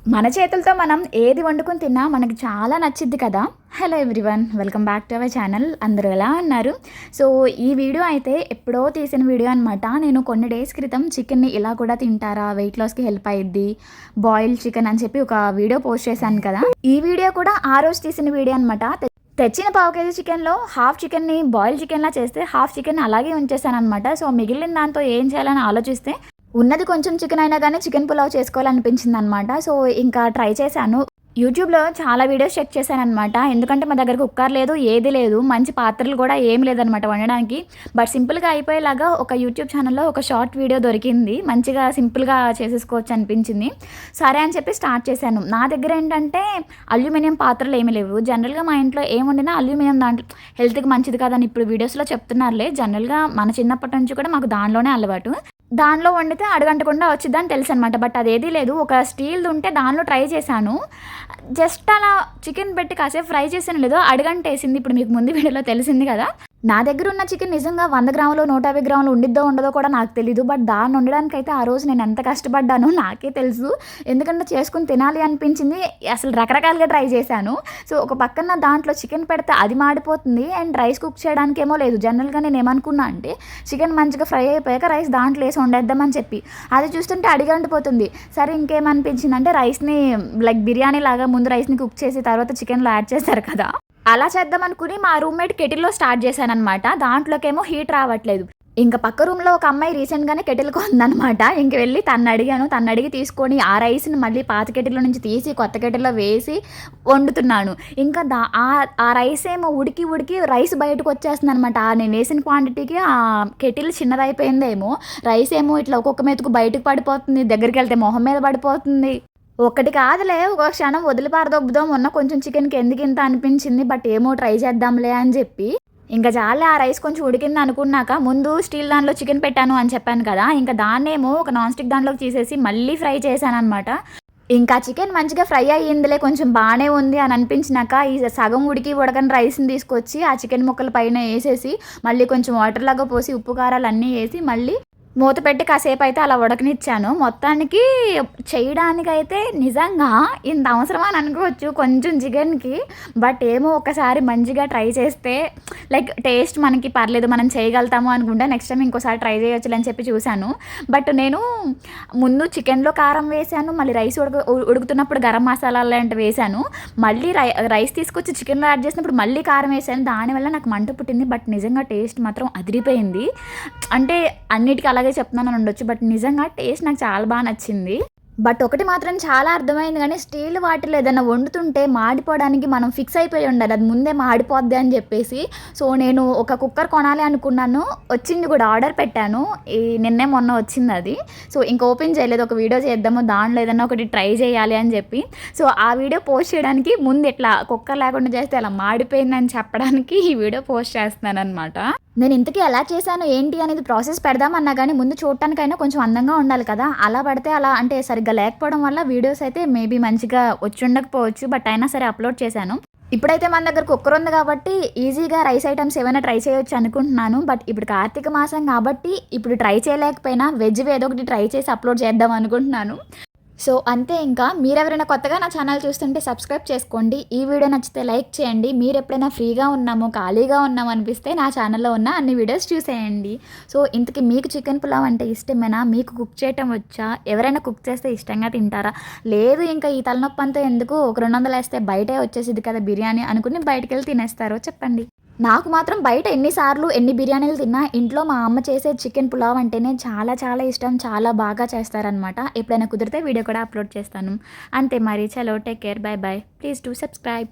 మన చేతులతో మనం ఏది వండుకొని తిన్నా మనకి చాలా నచ్చిద్ది కదా. Hello everyone, welcome back to our channel. అందరూ ఎలా ఉన్నారు? సో ఈ వీడియో అయితే ఎప్పుడో తీసిన వీడియో అనమాట. నేను కొన్ని డేస్ క్రితం చికెన్ని ఇలా కూడా తింటారా, వెయిట్ లాస్కి హెల్ప్ అయ్యిద్ది, బాయిల్డ్ చికెన్ అని చెప్పి ఒక వీడియో పోస్ట్ చేశాను కదా. ఈ వీడియో కూడా ఆ రోజు తీసిన వీడియో అనమాట. తెచ్చిన పావు కేజీ చికెన్లో హాఫ్ చికెన్ని బాయిల్ చికెన్లా చేస్తే హాఫ్ చికెన్ అలాగే ఉంచేసాను అనమాట. సో మిగిలిన దాంతో ఏం చేయాలని ఆలోచిస్తే ఉన్నది కొంచెం చికెన్ అయినా కానీ చికెన్ పులావ్ చేసుకోవాలనిపించింది అనమాట. సో ఇంకా ట్రై చేశాను. యూట్యూబ్లో చాలా వీడియోస్ చెక్ చేశాను అనమాట. ఎందుకంటే మా దగ్గర కుక్కర్ లేదు, ఏది లేదు, మంచి పాత్రలు కూడా ఏం లేదనమాట వండడానికి. బట్ సింపుల్గా అయిపోయేలాగా ఒక యూట్యూబ్ ఛానల్లో ఒక షార్ట్ వీడియో దొరికింది. మంచిగా సింపుల్గా చేసేసుకోవచ్చు అనిపించింది. సరే అని చెప్పి స్టార్ట్ చేశాను. నా దగ్గర ఏంటంటే అల్యూమినియం పాత్రలు ఏమీ లేవు. జనరల్గా మా ఇంట్లో ఏం వండినా అల్యూమినియం దాంట్లో హెల్త్కి మంచిది కాదని ఇప్పుడు వీడియోస్లో చెప్తున్నారులే. జనరల్గా మన చిన్నప్పటి నుంచి కూడా మాకు దానిలోనే అలవాటు. దానిలో వండితే అడగంటకుండా వచ్చిద్దని తెలుసు అనమాట. బట్ అదేదీ లేదు. ఒక స్టీల్ది ఉంటే దానిలో ట్రై చేశాను. జస్ట్ అలా చికెన్ పెట్టి కాసేపు ఫ్రై చేసాను, లేదో అడగంటేసింది. ఇప్పుడు మీకు ముందు వీడియోలో తెలిసింది కదా. నా దగ్గర ఉన్న చికెన్ నిజంగా 100 గ్రాములు 150 గ్రాములు ఉండిద్దో ఉండదో కూడా నాకు తెలీదు. బట్ దాన్ని వండడానికి అయితే ఆ రోజు నేను ఎంత కష్టపడ్డానో నాకే తెలుసు. ఎందుకంటే చేసుకుని తినాలి అనిపించింది. అసలు రకరకాలుగా ట్రై చేశాను. సో ఒక పక్కన దాంట్లో చికెన్ పెడితే అది మాడిపోతుంది అండ్ రైస్ కుక్ చేయడానికి ఏమో లేదు. జనరల్గా నేను ఏమనుకున్నా అంటే చికెన్ మంచిగా ఫ్రై అయిపోయాక రైస్ దాంట్లో వేసి వండేద్దామని చెప్పి, అది చూస్తుంటే అడిగంటిపోతుంది. సరే ఇంకేమనిపించింది అంటే రైస్ని లైక్ బిర్యానీ లాగా ముందు రైస్ని కుక్ చేసి తర్వాత చికెన్లో యాడ్ చేస్తారు కదా, అలా చేద్దాం అనుకుని మా రూమ్మేట్ కెటిల్లో స్టార్ట్ చేశాను అనమాట. దాంట్లోకేమో హీట్ రావట్లేదు. ఇంకా పక్క రూమ్లో ఒక అమ్మాయి రీసెంట్గానే కెటిల్ కొందనమాట. ఇంక వెళ్ళి తను అడిగి తీసుకొని ఆ రైస్ని మళ్ళీ పాత కెటిల్లో నుంచి తీసి కొత్త కెటిల్లో వేసి వండుతున్నాను. ఇంకా ఆ రైస్ ఏమో ఉడికి రైస్ బయటకు వచ్చేస్తుంది అనమాట. నేను వేసిన క్వాంటిటీకి ఆ కెటిల్ చిన్నదైపోయిందేమో, రైస్ ఏమో ఇట్లా ఒక్కొక్క మెతుకు బయటకు పడిపోతుంది, దగ్గరికి వెళ్తే మొహం మీద పడిపోతుంది. ఒకటి కాదులే, ఒక క్షణం వదిలిపారదొబ్బుదాం, ఉన్న కొంచెం చికెన్కి ఎందుకు ఇంత అనిపించింది. బట్ ఏమో ట్రై చేద్దాంలే అని చెప్పి ఇంకా చాలే ఆ రైస్ కొంచెం ఉడికింది అనుకున్నాక ముందు స్టీల్ దానిలో చికెన్ పెట్టాను అని చెప్పాను కదా. ఇంకా దాన్నేమో ఒక నాన్ స్టిక్ దాంట్లోకి తీసేసి మళ్ళీ ఫ్రై చేశాను అనమాట. ఇంకా చికెన్ మంచిగా ఫ్రై అయ్యిందిలే, కొంచెం బాగానే ఉంది అని అనిపించినాక ఈ సగం ఉడకని రైస్ని తీసుకొచ్చి ఆ చికెన్ ముక్కల పైన వేసేసి మళ్ళీ కొంచెం వాటర్ లాగా పోసి ఉప్పు కారాలు అన్నీ వేసి మళ్ళీ మూత పెట్టి కాసేపు అయితే అలా ఉడకనిచ్చాను. మొత్తానికి చేయడానికైతే నిజంగా ఇంత అవసరమా అని అనుకోవచ్చు కొంచెం చికెన్కి. బట్ ఏమో ఒకసారి మంచిగా ట్రై చేస్తే లైక్ టేస్ట్ మనకి పర్లేదు, మనం చేయగలుగుతాము అనుకుంటే నెక్స్ట్ టైం ఇంకోసారి ట్రై చేయొచ్చు అని చెప్పి చూశాను. బట్ నేను ముందు చికెన్లో కారం వేసాను, మళ్ళీ రైస్ ఉడుకుతున్నప్పుడు గరం మసాలా లాంటివి వేసాను, మళ్ళీ రైస్ తీసుకొచ్చి చికెన్లో యాడ్ చేసినప్పుడు మళ్ళీ కారం వేసాను. దానివల్ల నాకు మంట పుట్టింది. బట్ నిజంగా టేస్ట్ మాత్రం అదిరిపోయింది. అంటే అన్నిటికీ అలాగే చెప్తున్నాను ఉండొచ్చు, బట్ నిజంగా టేస్ట్ నాకు చాలా బాగా నచ్చింది. బట్ ఒకటి మాత్రం చాలా అర్థమైంది, కానీ స్టీల్ వాటిలో ఏదైనా వండుతుంటే మాడిపోవడానికి మనం ఫిక్స్ అయిపోయి ఉండాలి, అది ముందే మాడిపోద్ది అని చెప్పేసి. సో నేను ఒక కుక్కర్ కొనాలి అనుకున్నాను, వచ్చింది కూడా, ఆర్డర్ పెట్టాను. నిన్నే మొన్న వచ్చింది అది. సో ఇంకా ఓపెన్ చేయలేదు. ఒక వీడియో చేద్దాము, దాంట్లో ఏదైనా ఒకటి ట్రై చేయాలి అని చెప్పి. సో ఆ వీడియో పోస్ట్ చేయడానికి ముందు ఇట్లా కుక్కర్ లేకుండా చేస్తే అలా మాడిపోయిందని చెప్పడానికి ఈ వీడియో పోస్ట్ చేస్తున్నాను అనమాట. నేను ఇంతకీ ఎలా చేశాను ఏంటి అనేది ప్రాసెస్ పెడదామన్నా కానీ ముందు చూడటానికైనా కొంచెం అందంగా ఉండాలి కదా. అలా పడితే అలా అంటే సరిగ్గా లేకపోవడం వల్ల వీడియోస్ అయితే మేబీ మంచిగా వచ్చి ఉండకపోవచ్చు. బట్ అయినా సరే అప్లోడ్ చేశాను. ఇప్పుడైతే మన దగ్గర కుక్కర్ ఉంది కాబట్టి ఈజీగా రైస్ ఐటమ్స్ ఏమైనా ట్రై చేయొచ్చు అనుకుంటున్నాను. బట్ ఇప్పుడు కార్తీక మాసం కాబట్టి ఇప్పుడు ట్రై చేయలేకపోయినా వెజ్ ఏదో ఒకటి ట్రై చేసి అప్లోడ్ చేద్దాం అనుకుంటున్నాను. సో అంతే. ఇంకా మీరెవరైనా కొత్తగా నా ఛానల్ చూస్తుంటే సబ్స్క్రైబ్ చేసుకోండి. ఈ వీడియో నచ్చితే లైక్ చేయండి. మీరు ఎప్పుడైనా ఫ్రీగా ఉన్నాము, ఖాళీగా ఉన్నాము అనిపిస్తే నా ఛానల్లో ఉన్న అన్ని వీడియోస్ చూసేయండి. సో ఇంతకీ మీకు చికెన్ పులావ్ అంటే ఇష్టమేనా? మీకు కుక్ చేయటం వచ్చా? ఎవరైనా కుక్ చేస్తే ఇష్టంగా తింటారా? లేదు ఇంకా ఈ తలనొప్పి అంతా ఎందుకు, ఒక 200 వేస్తే బయటే వచ్చేసిద్ది కదా బిర్యానీ అనుకుని బయటకు వెళ్ళి తినేస్తారో చెప్పండి. నాకు మాత్రం బయట ఎన్నిసార్లు ఎన్ని బిర్యానీలు తిన్నా ఇంట్లో మా అమ్మ చేసే చికెన్ పులావ్ అంటేనే చాలా చాలా ఇష్టం. చాలా బాగా చేస్తారనమాట. ఎప్పుడైనా కుదిరితే వీడియో కూడా అప్లోడ్ చేస్తాను. అంతే మరి. చలో, take care, bye bye. Please do subscribe.